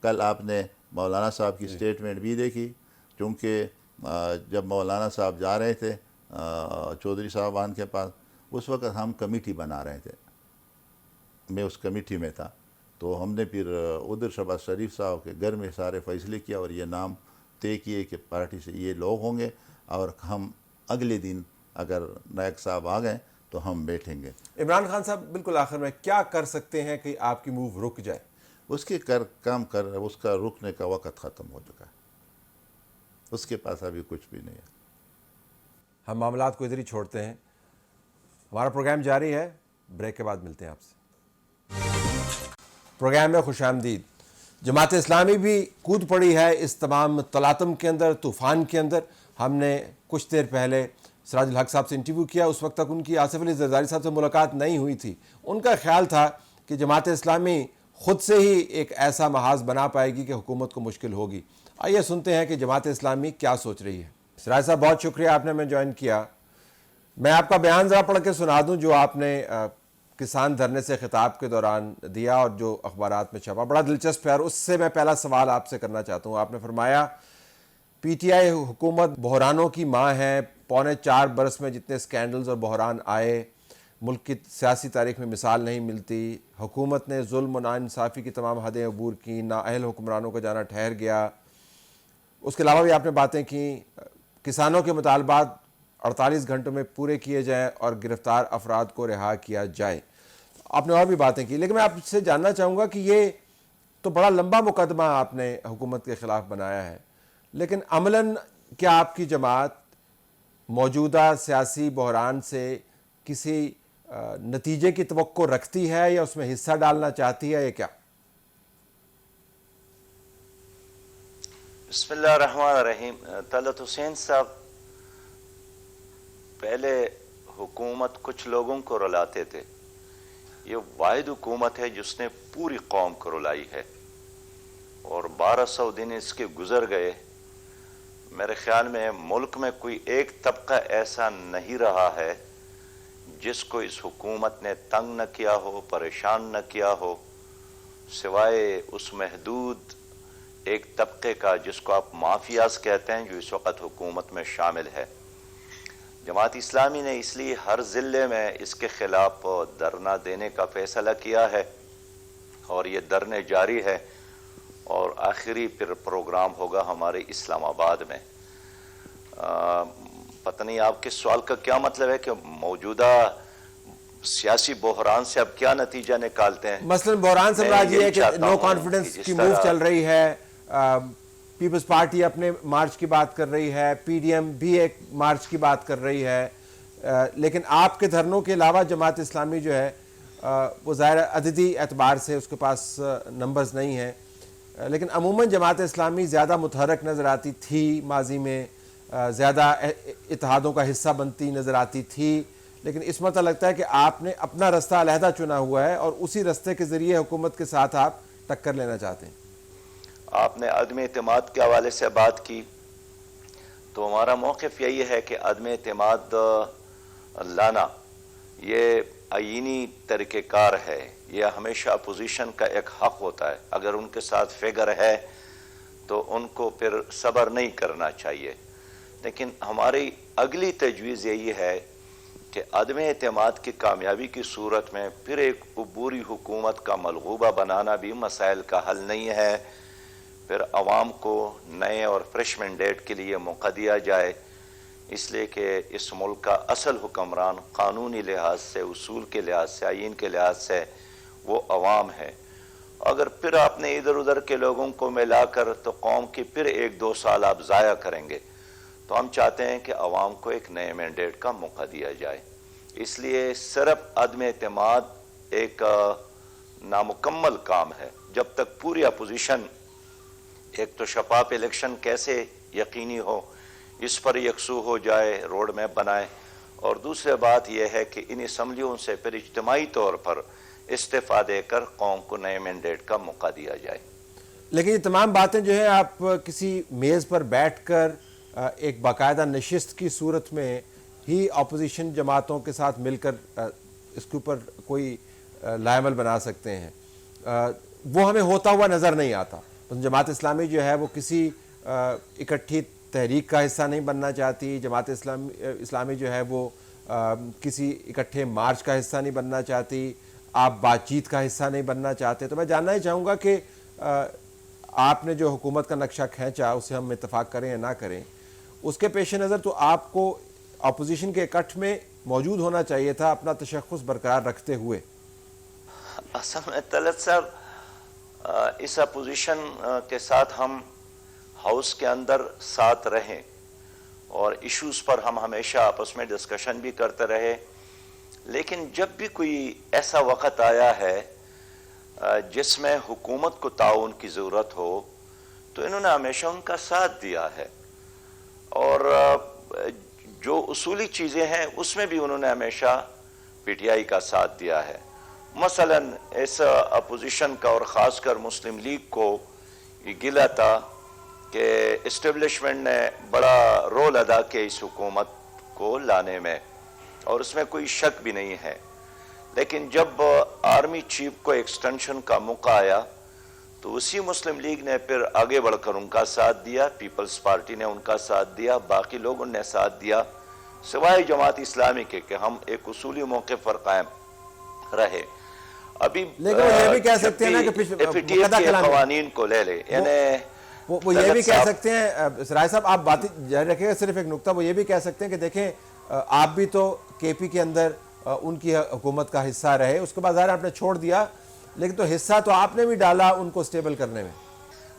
کل آپ نے مولانا صاحب کی سٹیٹمنٹ بھی دیکھی، چونکہ جب مولانا صاحب جا رہے تھے چودھری صاحبان کے پاس، اس وقت ہم کمیٹی بنا رہے تھے، میں اس کمیٹی میں تھا، تو ہم نے پھر ادھر شہباز شریف صاحب کے گھر میں سارے فیصلے کیا اور یہ نام طے کیے کہ پارٹی سے یہ لوگ ہوں گے، اور ہم اگلے دن اگر نائک صاحب آ گئے تو ہم بیٹھیں گے. عمران خان صاحب بالکل آخر میں کیا کر سکتے ہیں کہ آپ کی موو رک جائے؟ اس کے اس کا رکنے کا وقت ختم ہو چکا ہے، اس کے پاس ابھی کچھ بھی نہیں ہے. ہم معاملات کو ادھر ہی چھوڑتے ہیں، ہمارا پروگرام جاری ہے، بریک کے بعد ملتے ہیں آپ سے. پروگرام میں خوش آمدید. جماعت اسلامی بھی کود پڑی ہے اس تمام تلاطم کے اندر، طوفان کے اندر. ہم نے کچھ دیر پہلے سراج الحق صاحب سے انٹرویو کیا، اس وقت تک ان کی آصف علی زرداری صاحب سے ملاقات نہیں ہوئی تھی. ان کا خیال تھا کہ جماعت اسلامی خود سے ہی ایک ایسا محاذ بنا پائے گی کہ حکومت کو مشکل ہوگی. آئیے سنتے ہیں کہ جماعت اسلامی کیا سوچ رہی ہے. سراج صاحب بہت شکریہ، آپ نے ہمیں جوائن کیا. میں آپ کا بیان ذرا پڑھ کے سنا دوں جو آپ نے کسان دھرنے سے خطاب کے دوران دیا اور جو اخبارات میں چھپا، بڑا دلچسپ ہے، اور اس سے میں پہلا سوال آپ سے کرنا چاہتا ہوں. آپ نے فرمایا پی ٹی آئی حکومت بحرانوں کی ماں ہے، 4.25 برس میں جتنے سکینڈلز اور بحران آئے ملک کی سیاسی تاریخ میں مثال نہیں ملتی. حکومت نے ظلم و ناانصافی کی تمام حدیں عبور کی، نااہل حکمرانوں کا جانا ٹھہر گیا. اس کے علاوہ بھی آپ نے باتیں کی، کسانوں کے مطالبات 48 گھنٹوں میں پورے کیے جائیں اور گرفتار افراد کو رہا کیا جائے. آپ نے اور بھی باتیں کی، لیکن میں آپ سے جاننا چاہوں گا کہ یہ تو بڑا لمبا مقدمہ آپ نے حکومت کے خلاف بنایا ہے، لیکن عملاً کیا آپ کی جماعت موجودہ سیاسی بحران سے کسی نتیجے کی توقع رکھتی ہے یا اس میں حصہ ڈالنا چاہتی ہے، یا کیا؟ بسم اللہ الرحمن الرحیم. طلعت حسین صاحب، پہلے حکومت کچھ لوگوں کو رلاتے تھے، یہ واحد حکومت ہے جس نے پوری قوم کو رلائی ہے، اور 1200 دن اس کے گزر گئے. میرے خیال میں ملک میں کوئی ایک طبقہ ایسا نہیں رہا ہے جس کو اس حکومت نے تنگ نہ کیا ہو، پریشان نہ کیا ہو، سوائے اس محدود ایک طبقے کا جس کو آپ مافیاز کہتے ہیں، جو اس وقت حکومت میں شامل ہے. جماعت اسلامی نے اس لیے ہر ضلع میں اس کے خلاف دھرنا دینے کا فیصلہ کیا ہے، اور یہ دھرنے جاری ہے، اور آخری پھر پروگرام ہوگا ہمارے اسلام آباد میں. پتہ نہیں آپ کے سوال کا کیا مطلب ہے کہ موجودہ سیاسی بحران سے اب کیا نتیجہ نکالتے ہیں؟ مثلا بحران سے مراد یہ ہے کہ نو کانفیڈنس کی موو چل رہی ہے، پیپلز پارٹی اپنے مارچ کی بات کر رہی ہے، پی ڈی ایم بھی ایک مارچ کی بات کر رہی ہے، لیکن آپ کے دھرنوں کے علاوہ جماعت اسلامی جو ہے وہ ظاہر عددی اعتبار سے اس کے پاس نمبرز نہیں ہیں، لیکن عموماً جماعت اسلامی زیادہ متحرک نظر آتی تھی، ماضی میں زیادہ اتحادوں کا حصہ بنتی نظر آتی تھی، لیکن اس مرتبہ لگتا ہے کہ آپ نے اپنا رستہ علیحدہ چنا ہوا ہے اور اسی رستے کے ذریعے حکومت کے ساتھ آپ ٹکر لینا چاہتے ہیں. آپ نے عدم اعتماد کے حوالے سے بات کی، تو ہمارا موقف یہی ہے کہ عدم اعتماد لانا یہ آئینی طریقہ کار ہے، یہ ہمیشہ اپوزیشن کا ایک حق ہوتا ہے. اگر ان کے ساتھ فگر ہے تو ان کو پھر صبر نہیں کرنا چاہیے. لیکن ہماری اگلی تجویز یہی ہے کہ عدم اعتماد کی کامیابی کی صورت میں پھر ایک عبوری حکومت کا ملغوبہ بنانا بھی مسائل کا حل نہیں ہے. پھر عوام کو نئے اور فریش مینڈیٹ کے لیے موقع دیا جائے، اس لیے کہ اس ملک کا اصل حکمران قانونی لحاظ سے، اصول کے لحاظ سے، آئین کے لحاظ سے وہ عوام ہے. اگر پھر آپ نے ادھر ادھر کے لوگوں کو ملا کر تو قوم کی پھر 1-2 سال آپ ضائع کریں گے. تو ہم چاہتے ہیں کہ عوام کو ایک نئے مینڈیٹ کا موقع دیا جائے. اس لیے صرف عدم اعتماد ایک نامکمل کام ہے. جب تک پوری اپوزیشن، ایک تو شفاف الیکشن کیسے یقینی ہو اس پر یکسو ہو جائے، روڈ میپ بنائے، اور دوسری بات یہ ہے کہ ان اسمبلیوں سے پھر اجتماعی طور پر استعفیٰ دے کر قوم کو نئے مینڈیٹ کا موقع دیا جائے. لیکن یہ تمام باتیں جو ہے آپ کسی میز پر بیٹھ کر ایک باقاعدہ نشست کی صورت میں ہی اپوزیشن جماعتوں کے ساتھ مل کر اس کے اوپر کوئی لائحہ بنا سکتے ہیں. وہ ہمیں ہوتا ہوا نظر نہیں آتا. جماعت اسلامی جو ہے وہ کسی اکٹھی تحریک کا حصہ نہیں بننا چاہتی. جماعت اسلامی جو ہے وہ کسی اکٹھے مارچ کا حصہ نہیں بننا چاہتی. آپ بات چیت کا حصہ نہیں بننا چاہتے. تو میں جاننا ہی چاہوں گا کہ آپ نے جو حکومت کا نقشہ کھینچا اسے ہم اتفاق کریں یا نہ کریں, اس کے پیش نظر تو آپ کو اپوزیشن کے اکٹھ میں موجود ہونا چاہیے تھا اپنا تشخص برقرار رکھتے ہوئے. اصل میں طلعت صاحب, اس اپوزیشن کے ساتھ ہم ہاؤس کے اندر ساتھ رہیں اور ایشوز پر ہم ہمیشہ آپس میں ڈسکشن بھی کرتے رہے, لیکن جب بھی کوئی ایسا وقت آیا ہے جس میں حکومت کو تعاون کی ضرورت ہو تو انہوں نے ہمیشہ ان کا ساتھ دیا ہے, اور جو اصولی چیزیں ہیں اس میں بھی انہوں نے ہمیشہ پی ٹی آئی کا ساتھ دیا ہے. مثلا اس اپوزیشن کا اور خاص کر مسلم لیگ کو یہ گلہ تھا کہ اسٹیبلشمنٹ نے بڑا رول ادا کیا اس حکومت کو لانے میں, اور اس میں کوئی شک بھی نہیں ہے. لیکن جب آرمی چیف کو ایکسٹینشن کا موقع آیا تو اسی مسلم لیگ نے پھر آگے بڑھ کر ان کا ساتھ دیا, پیپلز پارٹی نے ان کا ساتھ دیا, باقی لوگوں نے ساتھ دیا, سوائے جماعت اسلامی کے کہ ہم ایک اصولی موقف پر قائم رہے. ابھی لیکن وہ یہ بھی کہہ سکتے ہیں نا کہ قوانین کو لے لے, یعنی وہ یہ بھی کہہ سکتے ہیں سرائے صاحب, آپ باتیں جاری رکھیں گے, صرف ایک نقطہ, وہ یہ بھی کہہ سکتے ہیں کہ دیکھیں آپ بھی تو کے پی کے اندر ان کی حکومت کا حصہ رہے, اس کے بعد ظاہر آپ نے چھوڑ دیا, لیکن تو حصہ تو آپ نے بھی ڈالا ان کو سٹیبل کرنے میں.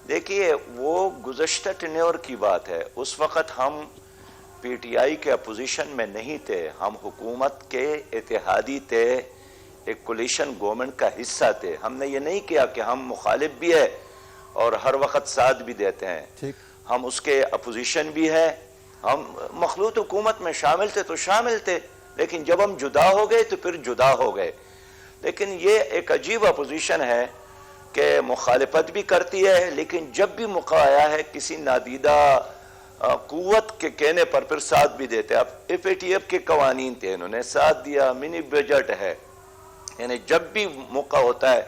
دیکھیے وہ گزشتہ ٹینیور کی بات ہے, اس وقت ہم پی ٹی آئی کے اپوزیشن میں نہیں تھے, ہم حکومت کے اتحادی تھے, ایک کولیشن گورنمنٹ کا حصہ تھے. ہم نے یہ نہیں کیا کہ ہم مخالف بھی ہے اور ہر وقت ساتھ بھی دیتے ہیں, ہم اس کے اپوزیشن بھی ہے, ہم مخلوط حکومت میں شامل تھے تو شامل تھے, لیکن جب ہم جدا ہو گئے تو پھر جدا ہو گئے. لیکن یہ ایک عجیب اپوزیشن ہے کہ مخالفت بھی کرتی ہے, لیکن جب بھی موقع آیا ہے کسی نادیدہ قوت کے کہنے پر پھر ساتھ بھی دیتے. اب ایف اے ٹی ایف کے قوانین تھے, انہوں نے ساتھ دیا, منی بجٹ ہے, یعنی جب بھی موقع ہوتا ہے,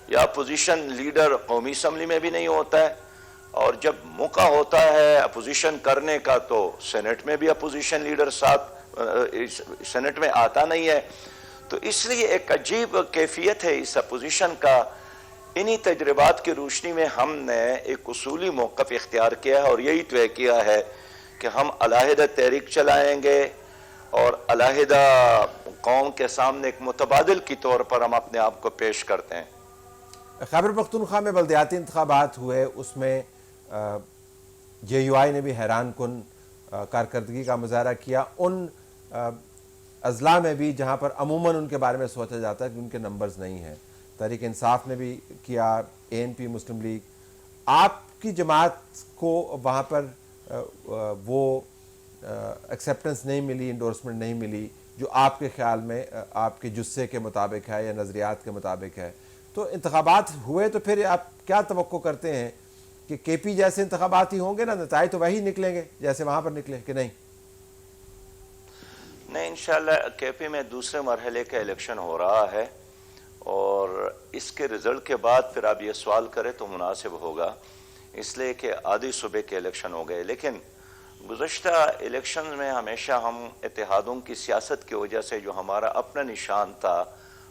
یا اپوزیشن لیڈر قومی اسمبلی میں بھی نہیں ہوتا ہے, اور جب موقع ہوتا ہے اپوزیشن کرنے کا تو سینٹ میں بھی اپوزیشن لیڈر ساتھ سینٹ میں آتا نہیں ہے. تو اس لیے ایک عجیب کیفیت ہے اس اپوزیشن کا. انہی تجربات کی روشنی میں ہم نے ایک اصولی موقف اختیار کیا ہے, اور یہی طے کیا ہے کہ ہم علیحدہ تحریک چلائیں گے اور علیحدہ قوم کے سامنے ایک متبادل کی طور پر ہم اپنے آپ کو پیش کرتے ہیں. خیبر پختونخوا میں بلدیاتی انتخابات ہوئے, اس میں جے یو آئی نے بھی حیران کن کارکردگی کا مظاہرہ کیا ان اضلاع میں بھی جہاں پر عموماً ان کے بارے میں سوچا جاتا ہے کہ ان کے نمبرز نہیں ہیں. تحریک انصاف نے بھی کیا, اے این پی, مسلم لیگ. آپ کی جماعت کو وہاں پر وہ ایکسیپٹنس نہیں ملی, انڈورسمنٹ نہیں ملی جو آپ کے خیال میں آپ کے جثے کے مطابق ہے یا نظریات کے مطابق ہے. تو انتخابات ہوئے تو پھر آپ کیا توقع کرتے ہیں کہ کے پی جیسے انتخابات ہی ہوں گے نا, نتائج تو وہی نکلیں گے جیسے وہاں پر نکلے کہ نہیں؟ نہیں, انشاءاللہ کے پی میں دوسرے مرحلے کا الیکشن ہو رہا ہے, اور اس کے رزلٹ کے بعد پھر آپ یہ سوال کریں تو مناسب ہوگا, اس لیے کہ آدھی صوبے کے الیکشن ہو گئے. لیکن گزشتہ الیکشن میں ہمیشہ ہم اتحادوں کی سیاست کی وجہ سے جو ہمارا اپنا نشان تھا,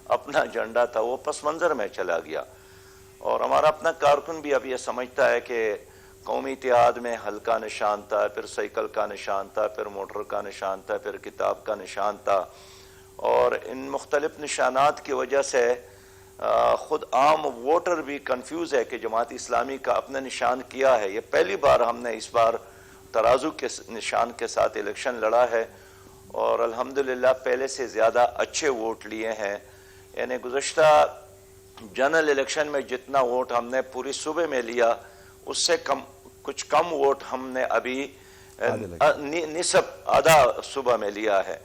اپنا ایجنڈا تھا, وہ پس منظر میں چلا گیا, اور ہمارا اپنا کارکن بھی اب یہ سمجھتا ہے کہ قومی اتحاد میں حل کا نشان تھا, پھر سائیکل کا نشان تھا, پھر موٹر کا نشان تھا, پھر کتاب کا نشان تھا, اور ان مختلف نشانات کی وجہ سے خود عام ووٹر بھی کنفیوز ہے کہ جماعت اسلامی کا اپنا نشان کیا ہے. یہ پہلی بار ہم نے اس بار ترازو کے نشان کے ساتھ الیکشن لڑا ہے, اور الحمدللہ پہلے سے زیادہ اچھے ووٹ لیے ہیں. یعنی گزشتہ جنرل الیکشن میں جتنا ووٹ ہم نے پوری صوبے میں لیا, اس سے کچھ کم ووٹ ہم نے ابھی نصف آدھا صوبہ میں لیا ہے.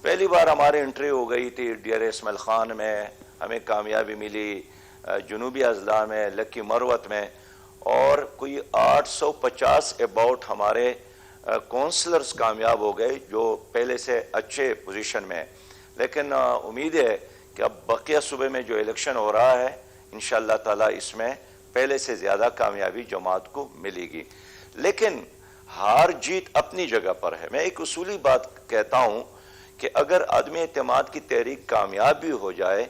پہلی بار ہماری انٹری ہو گئی تھی ڈیر اسماعیل خان میں, ہمیں کامیابی ملی, جنوبی اضلاع میں, لکی مروت میں, اور کوئی 850 اباؤٹ ہمارے کونسلرز کامیاب ہو گئے جو پہلے سے اچھے پوزیشن میں ہیں. لیکن امید ہے کہ اب بقیہ صوبے میں جو الیکشن ہو رہا ہے انشاءاللہ تعالی اس میں پہلے سے زیادہ کامیابی جماعت کو ملے گی. لیکن ہار جیت اپنی جگہ پر ہے. میں ایک اصولی بات کہتا ہوں کہ اگر عدم اعتماد کی تحریک کامیاب بھی ہو جائے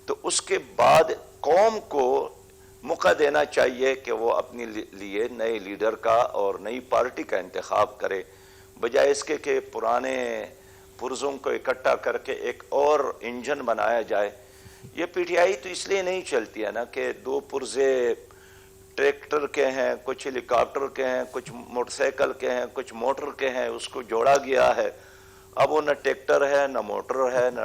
تو اس کے بعد قوم کو موقع دینا چاہیے کہ وہ اپنے لیے نئے لیڈر کا اور نئی پارٹی کا انتخاب کرے، بجائے اس کے کہ پرانے پرزوں کو اکٹھا کر کے ایک اور انجن بنایا جائے. یہ پی ٹی آئی تو اس لیے نہیں چلتی ہے نا کہ دو پرزے ٹریکٹر کے ہیں، کچھ ہیلی کاپٹر کے ہیں، کچھ موٹر سائیکل کے ہیں، کچھ موٹر کے ہیں، اس کو جوڑا گیا ہے. اب وہ نہ ٹریکٹر ہے، نہ موٹر ہے، نہ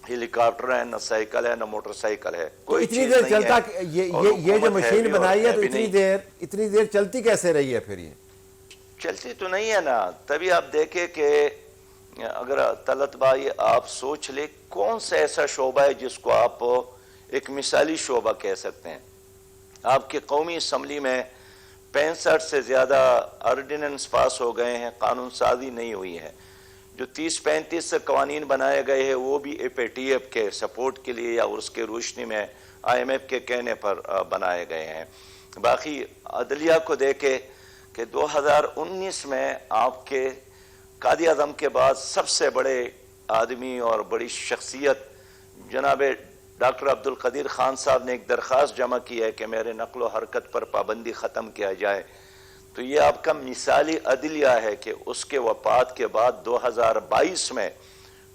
ہیلی کاپٹر ہے، نہ سائیکل ہے، نہ موٹر سائیکل ہے. کوئی اتنی چیز دیر نہیں چلتا ہے. یہ جو مشین بنائی ہے تو اتنی دیر چلتی کیسے رہی ہے پھر؟ یہ چلتی تو نہیں ہے نا. تبھی آپ دیکھیں کہ اگر طلعت بھائی آپ سوچ لیں کون سا ایسا شعبہ ہے جس کو آپ ایک مثالی شعبہ کہہ سکتے ہیں. آپ کی قومی اسمبلی میں 65 سے زیادہ آرڈیننس پاس ہو گئے ہیں، قانون سازی نہیں ہوئی ہے. جو 30-35 سے قوانین بنائے گئے ہیں وہ بھی اے پی ٹی ایف کے سپورٹ کے لیے یا اس کے روشنی میں آئی ایم ایف کے کہنے پر بنائے گئے ہیں. باقی عدلیہ کو دیکھے کہ 2019 میں آپ کے قائد اعظم کے بعد سب سے بڑے آدمی اور بڑی شخصیت جناب ڈاکٹر عبدالقدیر خان صاحب نے ایک درخواست جمع کی ہے کہ میرے نقل و حرکت پر پابندی ختم کیا جائے. تو یہ آپ کا مثالی عدلیہ ہے کہ اس کے وفات کے بعد 2022 میں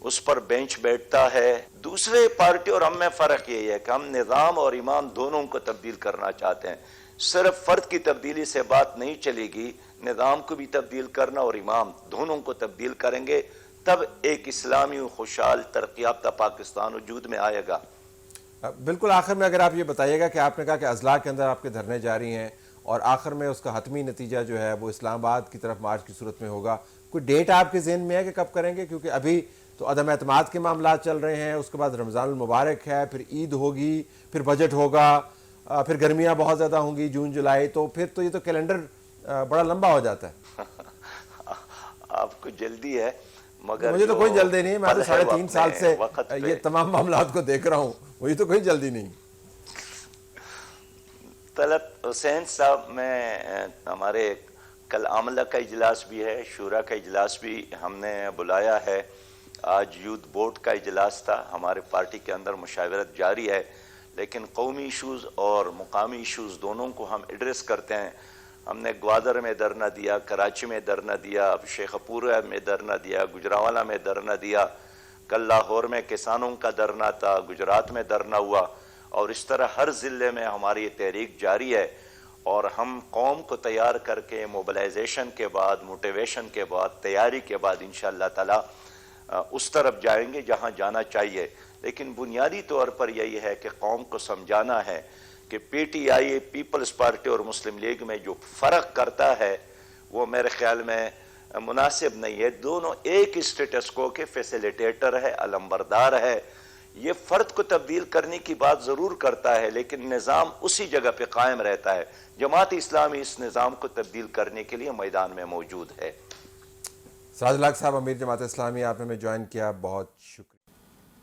اس پر بینچ بیٹھتا ہے. دوسرے پارٹی اور ہم میں فرق یہی ہے کہ ہم نظام اور امام دونوں کو تبدیل کرنا چاہتے ہیں. صرف فرد کی تبدیلی سے بات نہیں چلے گی، نظام کو بھی تبدیل کرنا اور امام دونوں کو تبدیل کریں گے تب ایک اسلامی خوشحال ترقی یافتہ پاکستان وجود میں آئے گا. بالکل. آخر میں اگر آپ یہ بتائیے گا کہ آپ نے کہا کہ اضلاع کے اندر آپ کے دھرنے جاری ہیں اور آخر میں اس کا حتمی نتیجہ جو ہے وہ اسلام آباد کی طرف مارچ کی صورت میں ہوگا، کوئی ڈیٹ آپ کے ذہن میں ہے کہ کب کریں گے؟ کیونکہ ابھی تو عدم اعتماد کے معاملات چل رہے ہیں، اس کے بعد رمضان المبارک ہے، پھر عید ہوگی، پھر بجٹ ہوگا، پھر گرمیاں بہت زیادہ ہوں گی جون جولائی، تو پھر تو یہ تو کیلنڈر بڑا لمبا ہو جاتا ہے. آپ کو جلدی ہے مگر مجھے تو کوئی جلدی نہیں، میں تو 3.5 سال سے یہ تمام معاملات کو دیکھ رہا ہوں، مجھے تو کوئی جلدی نہیں. طلعت حسین صاحب میں ہمارے کل عملہ کا اجلاس بھی ہے، شورا کا اجلاس بھی ہم نے بلایا ہے. آج یوتھ بورڈ کا اجلاس تھا. ہمارے پارٹی کے اندر مشاورت جاری ہے، لیکن قومی ایشوز اور مقامی ایشوز دونوں کو ہم ایڈریس کرتے ہیں. ہم نے گوادر میں دھرنا دیا، کراچی میں دھرنا دیا، اب شیخ پورہ میں دھرنا دیا، گجرانوالہ میں دھرنا دیا، کل لاہور میں کسانوں کا دھرنا تھا، گجرات میں دھرنا ہوا، اور اس طرح ہر ضلع میں ہماری یہ تحریک جاری ہے. اور ہم قوم کو تیار کر کے موبلائزیشن کے بعد، موٹیویشن کے بعد، تیاری کے بعد انشاءاللہ تعالی اس طرف جائیں گے جہاں جانا چاہیے. لیکن بنیادی طور پر یہی ہے کہ قوم کو سمجھانا ہے کہ P T I, Peoples Party اور مسلم لیگ میں جو فرق کرتا ہے وہ میرے خیال میں مناسب نہیں ہے. دونوں ایک اسٹیٹس کو کے فیسیلیٹیٹر ہے، علمبردار ہے. یہ فرد کو تبدیل کرنے کی بات ضرور کرتا ہے لیکن نظام اسی جگہ پہ قائم رہتا ہے. جماعت اسلامی اس نظام کو تبدیل کرنے کے لیے میدان میں موجود ہے. سراج الحق صاحب، امیر جماعت اسلامی، آپ نے ہمیں جوائن کیا، بہت شکریہ.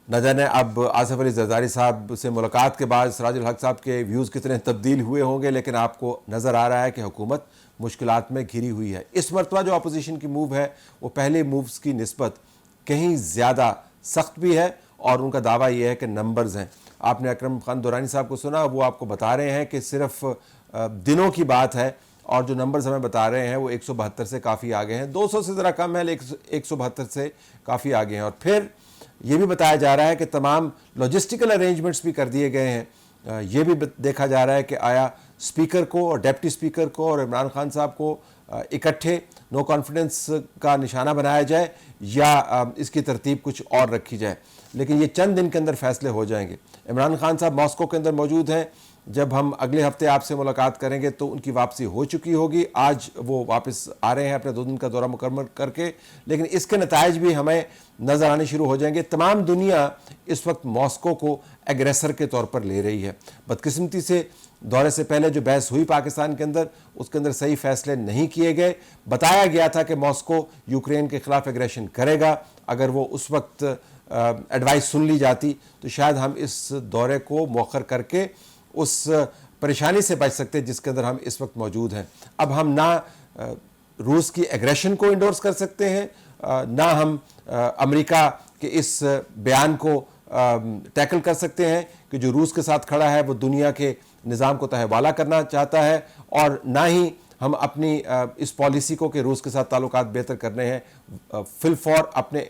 نہ جانے اب آصف علی زرداری صاحب سے ملاقات کے بعد سراج الحق صاحب کے ویوز کتنے تبدیل ہوئے ہوں گے، لیکن آپ کو نظر آ رہا ہے کہ حکومت مشکلات میں گھری ہوئی ہے. اس مرتبہ جو اپوزیشن کی موو ہے وہ پہلے مووز کی نسبت کہیں زیادہ سخت بھی ہے، اور ان کا دعویٰ یہ ہے کہ نمبرز ہیں. آپ نے اکرم خان دورانی صاحب کو سنا، وہ آپ کو بتا رہے ہیں کہ صرف دنوں کی بات ہے، اور جو نمبرز ہمیں بتا رہے ہیں وہ 172 سے کافی آگے ہیں. 200 سے ذرا کم ہے لیکن 172 سے کافی آگے ہیں. اور پھر یہ بھی بتایا جا رہا ہے کہ تمام لاجسٹیکل ارینجمنٹس بھی کر دیے گئے ہیں. یہ بھی دیکھا جا رہا ہے کہ آیا اسپیکر کو اور ڈیپٹی اسپیکر کو اور عمران خان صاحب کو اکٹھے نو کانفیڈنس کا نشانہ بنایا جائے یا اس کی ترتیب کچھ اور رکھی جائے. لیکن یہ چند دن کے اندر فیصلے ہو جائیں گے. عمران خان صاحب ماسکو کے اندر موجود ہیں جب ہم اگلے ہفتے آپ سے ملاقات کریں گے تو ان کی واپسی ہو چکی ہوگی. آج وہ واپس آ رہے ہیں اپنے 2 دن کا دورہ مکمل کر کے, لیکن اس کے نتائج بھی ہمیں نظر آنے شروع ہو جائیں گے. تمام دنیا اس وقت ماسکو کو ایگریسر کے طور پر لے رہی ہے. بدقسمتی سے دورے سے پہلے جو بحث ہوئی پاکستان کے اندر, اس کے اندر صحیح فیصلے نہیں کیے گئے. بتایا گیا تھا کہ ماسکو یوکرین کے خلاف ایگریشن کرے گا. اگر وہ اس وقت ایڈوائس سن لی جاتی تو شاید ہم اس دورے کو مؤخر کر کے اس پریشانی سے بچ سکتے جس کے اندر ہم اس وقت موجود ہیں. اب ہم نہ روس کی ایگریشن کو انڈورس کر سکتے ہیں, نہ ہم امریکہ کے اس بیان کو ٹیکل کر سکتے ہیں کہ جو روس کے ساتھ کھڑا ہے وہ دنیا کے نظام کو تہوالہ کرنا چاہتا ہے, اور نہ ہی ہم اپنی اس پالیسی کو کہ روس کے ساتھ تعلقات بہتر کرنے ہیں فی الفور اپنے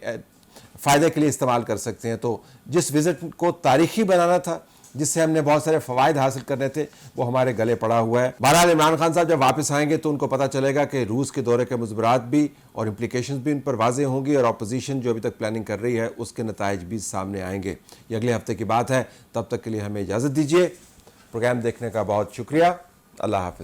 فائدے کے لیے استعمال کر سکتے ہیں. تو جس وزٹ کو تاریخی بنانا تھا, جس سے ہم نے بہت سارے فوائد حاصل کرنے تھے, وہ ہمارے گلے پڑا ہوا ہے. بہرحال عمران خان صاحب جب واپس آئیں گے تو ان کو پتہ چلے گا کہ روس کے دورے کے مضمرات بھی اور امپلیکیشنز بھی ان پر واضح ہوں گی, اور اپوزیشن جو ابھی تک پلاننگ کر رہی ہے اس کے نتائج بھی سامنے آئیں گے. یہ اگلے ہفتے کی بات ہے. تب تک کے لیے ہمیں اجازت دیجیے. پروگرام دیکھنے کا بہت شکریہ. اللہ حافظ.